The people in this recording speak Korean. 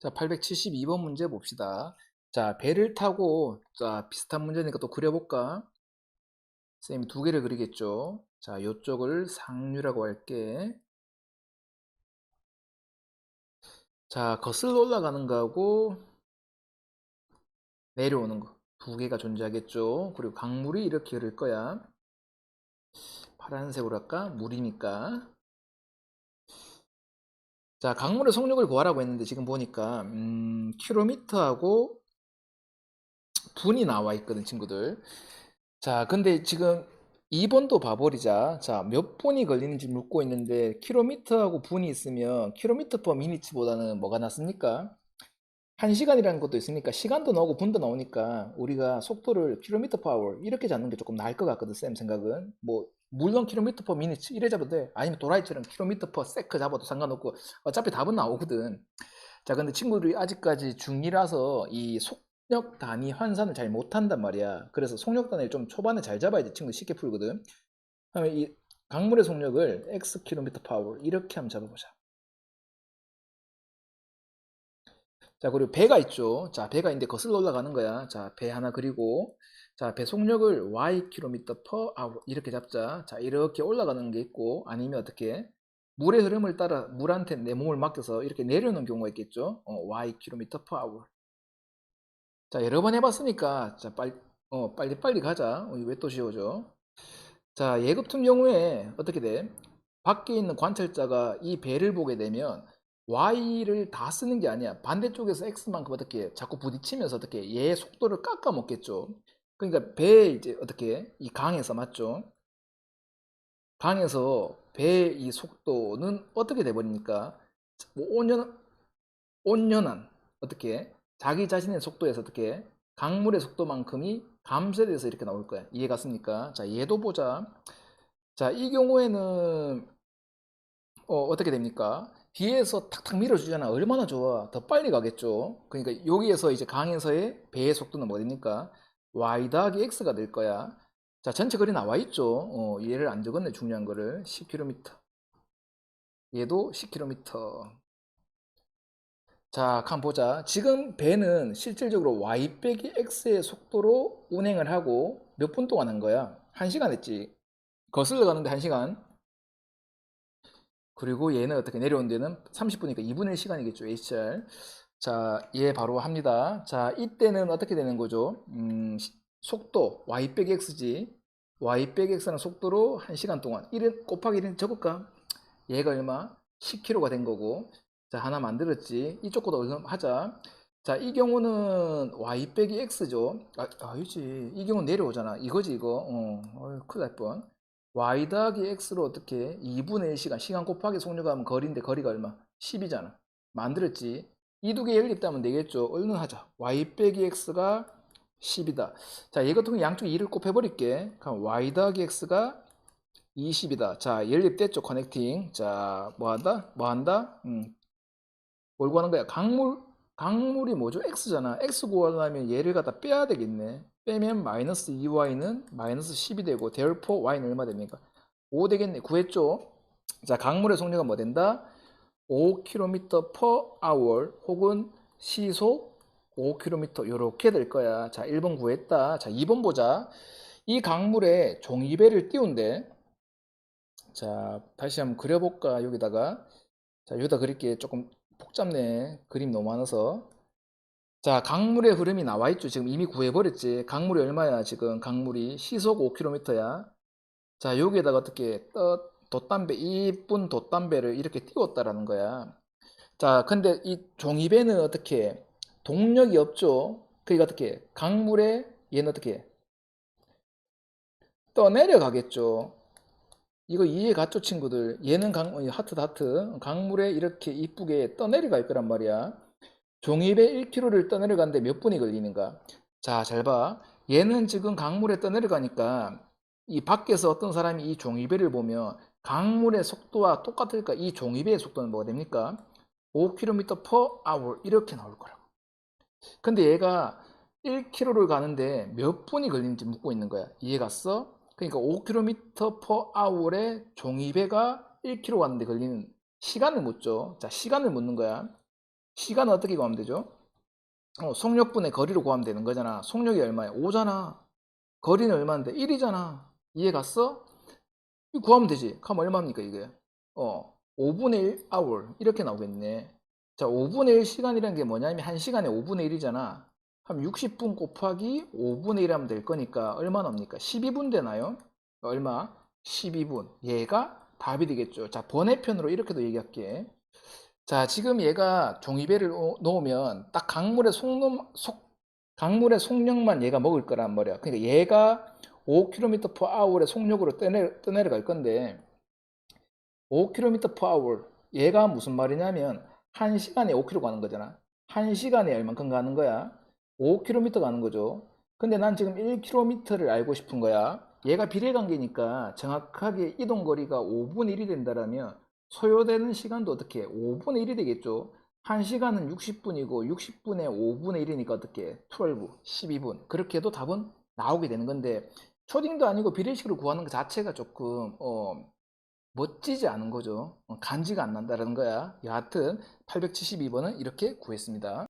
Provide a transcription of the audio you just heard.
자, 872번 문제 봅시다. 자, 배를 타고, 자, 비슷한 문제니까 또 그려볼까? 쌤이 두 개를 그리겠죠. 자, 요쪽을 상류라고 할게. 자, 거슬러 올라가는 거하고 내려오는 거. 두 개가 존재하겠죠. 그리고 강물이 이렇게 흐를 거야. 파란색으로 할까? 물이니까. 자, 강물의 속력을 구하라고 했는데 지금 보니까, 킬로미터하고 분이 나와 있거든, 친구들. 자, 근데 지금 2번도 봐버리자. 자, 몇 분이 걸리는지 묻고 있는데, 킬로미터하고 분이 있으면, 킬로미터 퍼 미니츠보다는 뭐가 낫습니까? 1시간이라는 것도 있으니까, 시간도 나오고 분도 나오니까, 우리가 속도를 킬로미터 퍼 아워 이렇게 잡는 게 조금 나을 것 같거든, 쌤 생각은. 뭐, 물론 킬로미터 퍼 미니츠 이래 잡아도 돼. 아니면 도라이처럼 킬로미터 퍼 세크 잡아도 상관없고, 어차피 답은 나오거든. 자, 근데 친구들이 아직까지 중2라서 이 속력 단위 환산을 잘 못한단 말이야. 그래서 속력 단위를 좀 초반에 잘 잡아야지 친구들 쉽게 풀거든. 그러면 이 강물의 속력을 x 킬로미터 파워 이렇게 한번 잡아보자. 자, 그리고 배가 있죠. 자, 배가 있는데 거슬러 올라가는 거야. 자, 배 하나 그리고 자, 배 속력을 y 킬로미터 퍼 아워 이렇게 잡자. 자, 이렇게 올라가는 게 있고 아니면 어떻게 물의 흐름을 따라 물한테 내 몸을 맡겨서 이렇게 내려오는 경우가 있겠죠. y 킬로미터 퍼 아워. 자, 여러 번 해봤으니까, 자, 빨리빨리 가자. 왜 또 지워져? 자, 얘 같은 경우에 어떻게 돼? 밖에 있는 관찰자가 이 배를 보게 되면 Y를 다 쓰는 게 아니야. 반대쪽에서 X만큼 어떻게 자꾸 부딪히면서 어떻게 얘 속도를 깎아 먹겠죠. 그러니까 배 이제 어떻게 이 강에서 맞죠? 강에서 배의 이 속도는 어떻게 돼버립니까? 뭐 온연한 어떻게 자기 자신의 속도에서 어떻게 강물의 속도만큼이 감소돼서 이렇게 나올 거야. 이해 갔습니까? 자, 얘도 보자. 자, 이 경우에는 어떻게 됩니까? 뒤에서 탁탁 밀어주잖아. 얼마나 좋아. 더 빨리 가겠죠. 그러니까 여기에서 이제 강에서의 배의 속도는 뭐 됩니까? y 더하기 x가 될 거야. 자, 전체 글이 나와 있죠. 얘를 안 적었네. 중요한 거를. 10km. 얘도 10km. 자, 한번 보자. 지금 배는 실질적으로 y 빼기 x의 속도로 운행을 하고 몇 분 동안 한 거야? 1시간 했지. 거슬러 가는데 1시간. 그리고 얘는 어떻게 내려온 데는 30분이니까 2분의 1시간이겠죠. HR. 자, 얘 바로 합니다. 자, 이때는 어떻게 되는 거죠? 속도 y 빼기 x지. y 빼기 x는 속도로 1시간 동안 1은 곱하기 1은 적을까? 얘가 얼마? 10km가 된 거고. 자, 하나 만들었지. 이쪽보다 얼마 하자. 자, 이 경우는 y 빼기 x죠. 아니지. 이 경우는 내려오잖아. 이거지, 이거. 큰일 날 뻔. y 더하기 x로 어떻게 2분의 1시간. 시간 곱하기 속력하면 거리인데 거리가 얼마? 10이잖아. 만들었지. 이 두 개 연립되면 되겠죠. 얼른 하자. y 빼기 x가 10이다. 자, 얘 같은 경우 양쪽 2를 곱해버릴게. 그럼 y 더하기 x가 20이다. 자, 연립됐죠, 커넥팅. 자, 뭐 한다? 뭐 한다? 뭘 구하는 거야? 강물이 뭐죠? x잖아. x 구하려면 얘를 갖다 빼야 되겠네. 빼면 마이너스 2y는 마이너스 10이 되고, therefore y는 얼마 됩니까? 5 되겠네. 구했죠? 자, 강물의 속력은 뭐 된다? 5km per hour 혹은 시속 5km 요렇게 될 거야. 자, 1번 구했다. 자, 2번 보자. 이 강물에 종이배를 띄운대. 자, 다시 한번 그려볼까, 여기다가. 자, 여기다 그릴게. 조금 복잡네. 그림 너무 많아서. 자, 강물의 흐름이 나와 있죠. 지금 이미 구해버렸지. 강물이 얼마야, 지금? 강물이 시속 5km야. 자, 여기에다가 어떻게, 돛담배, 이쁜 돛담배를 이렇게 띄웠다라는 거야. 자, 근데 이 종이배는 어떻게, 동력이 없죠. 그러니까 어떻게, 강물에, 얘는 어떻게, 떠내려가겠죠. 이거 이해 갔죠, 친구들? 얘는 하트. 강물에 이렇게 이쁘게 떠내려갈 거란 말이야. 종이배 1km를 떠내려가는데 몇 분이 걸리는가? 자, 잘 봐. 얘는 지금 강물에 떠내려가니까 이 밖에서 어떤 사람이 이 종이배를 보면 강물의 속도와 똑같을까? 이 종이배의 속도는 뭐가 됩니까? 5km per hour 이렇게 나올 거라고. 근데 얘가 1km를 가는데 몇 분이 걸리는지 묻고 있는 거야. 이해 갔어? 그러니까 5km per hour에 종이배가 1km 가는데 걸리는 시간을 묻죠. 자, 시간을 묻는 거야. 시간은 어떻게 구하면 되죠? 속력분의 거리로 구하면 되는 거잖아. 속력이 얼마야? 5잖아. 거리는 얼마인데? 1이잖아. 이해 갔어? 이거 구하면 되지. 그럼 얼마입니까, 이게? 5분의 1 hour. 이렇게 나오겠네. 자, 5분의 1 시간이라는 게 뭐냐면 1시간에 5분의 1이잖아. 그럼 60분 곱하기 5분의 1 하면 될 거니까 얼마 나옵니까? 12분 되나요? 얼마? 12분. 얘가 답이 되겠죠. 자, 번외편으로 이렇게도 얘기할게. 자, 지금 얘가 종이배를 놓으면 딱 강물의 속력만 얘가 먹을 거란 말이야. 그러니까 얘가 5km/h의 속력으로 떠내려갈 건데 5km/h 얘가 무슨 말이냐면 1시간에 5km 가는 거잖아. 1시간에 얼만큼 가는 거야? 5km 가는 거죠. 근데 난 지금 1km를 알고 싶은 거야. 얘가 비례관계니까 정확하게 이동거리가 5분의 1이 된다라면 소요되는 시간도 어떻게 5분의 1이 되겠죠. 1시간은 60분이고 60분에 5분의 1이니까 어떻게 12분 그렇게 해도 답은 나오게 되는 건데 초딩도 아니고 비례식으로 구하는 것 자체가 조금 멋지지 않은 거죠. 간지가 안 난다는 거야. 여하튼 872번은 이렇게 구했습니다.